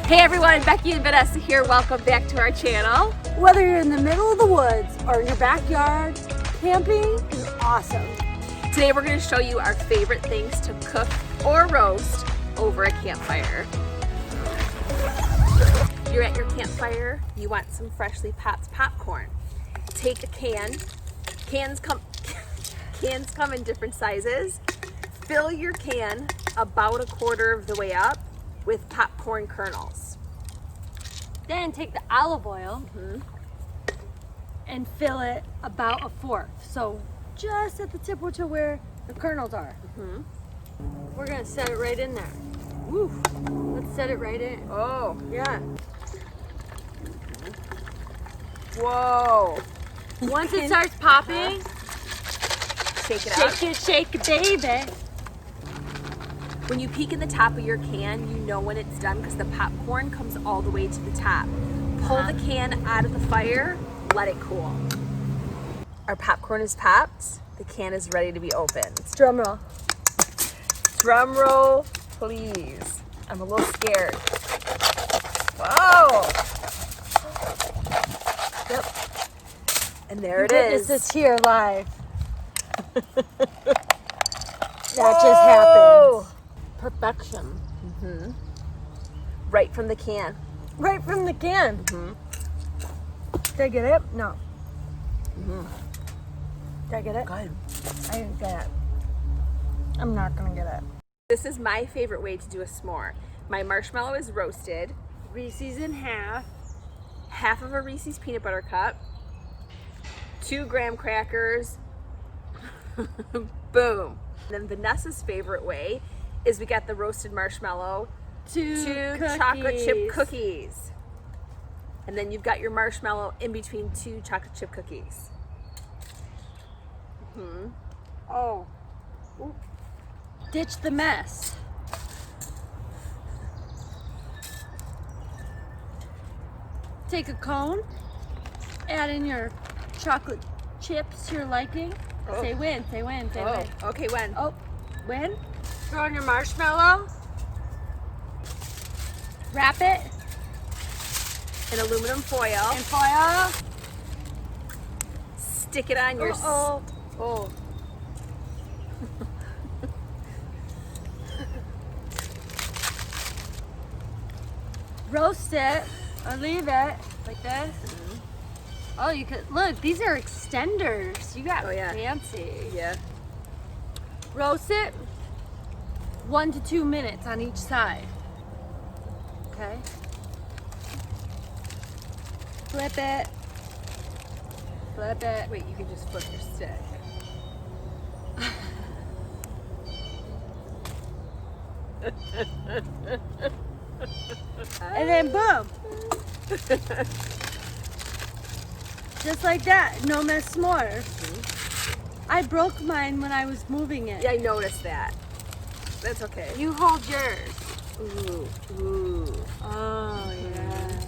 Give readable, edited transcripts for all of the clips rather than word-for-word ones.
Hey everyone, Becky and Vanessa here. Welcome back to our channel. Whether you're in the middle of the woods or in your backyard, camping is awesome. Today we're going to show you our favorite things to cook or roast over a campfire. You're at your campfire, you want some freshly popped popcorn. Take a can. Cans come in different sizes. Fill your can about a quarter of the way up with popcorn kernels. Then take the olive oil and fill it about a fourth. So just at the tip to where the kernels are. We're gonna set it right in there. Woo. Let's set it right in. Oh, Yeah. whoa. Once it starts popping, Shake it up. shake it, baby. When you peek in the top of your can, you know when it's done because the popcorn comes all the way to the top. Pull the can out of the fire, let it cool. Our popcorn is popped. The can is ready to be opened. Drum roll. Drum roll, please. I'm a little scared. Whoa! Yep. And there it is. This is here live. That just happened. Perfection. Right from the can. Right from the can. Did I get it? No. Did I get it? Good. I didn't get it. I'm not gonna get it. This is my favorite way to do a s'more. My marshmallow is roasted. Reese's in half. Half of a Reese's peanut butter cup. 2 graham crackers. Boom. Then Vanessa's favorite way is we got the roasted marshmallow, 2 chocolate chip cookies. And then you've got your marshmallow in between 2 chocolate chip cookies. Oh. Oop. Ditch the mess. Take a cone, add in your chocolate chips to your liking. Oh. Say when, say when, say when. Okay, when? Oh, when? Throw in your marshmallow. Wrap it In aluminum foil. in foil. Stick it on your... Oh. Roast it or leave it like this. Oh, you could look. These are extenders. You got fancy. Yeah. Roast it 1 to 2 minutes on each side. Okay. Flip it. Flip it. Wait, you can just flip your stick. And then boom. Just like that. No mess s'more. I broke mine when I was moving it. Yeah, I noticed that. That's okay. You hold yours. Ooh. Oh, yeah.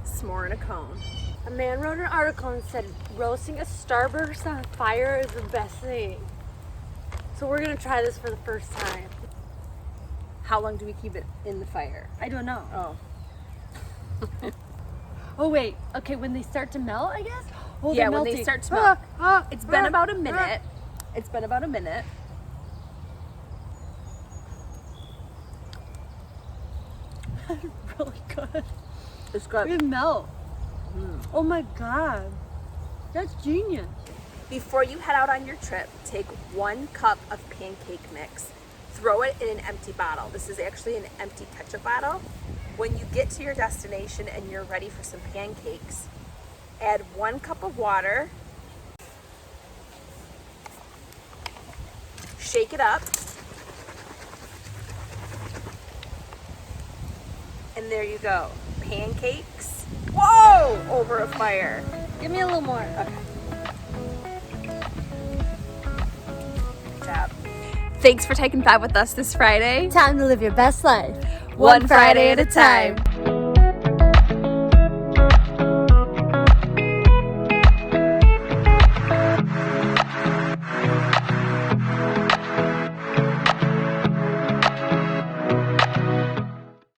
S'more in a cone. A man wrote an article and said roasting a starburst on fire is the best thing. So we're gonna try this for the first time. How long do we keep it in the fire? I don't know. Oh. Oh wait. Okay, when they start to melt, I guess. Oh, Yeah, they're when melting. they start to melt. It's been about a minute. It's been about a minute. Really good. It's good. It melt. Oh my god, that's genius. Before you head out on your trip, take 1 cup of pancake mix. Throw it in an empty bottle. This is actually an empty ketchup bottle. When you get to your destination and you're ready for some pancakes, add 1 cup of water. Shake it up. And there you go. Pancakes. Whoa! Over a fire. Give me a little more. Okay. Good job. Thanks for taking 5 with us this Friday. Time to live your best life. One Friday at a time.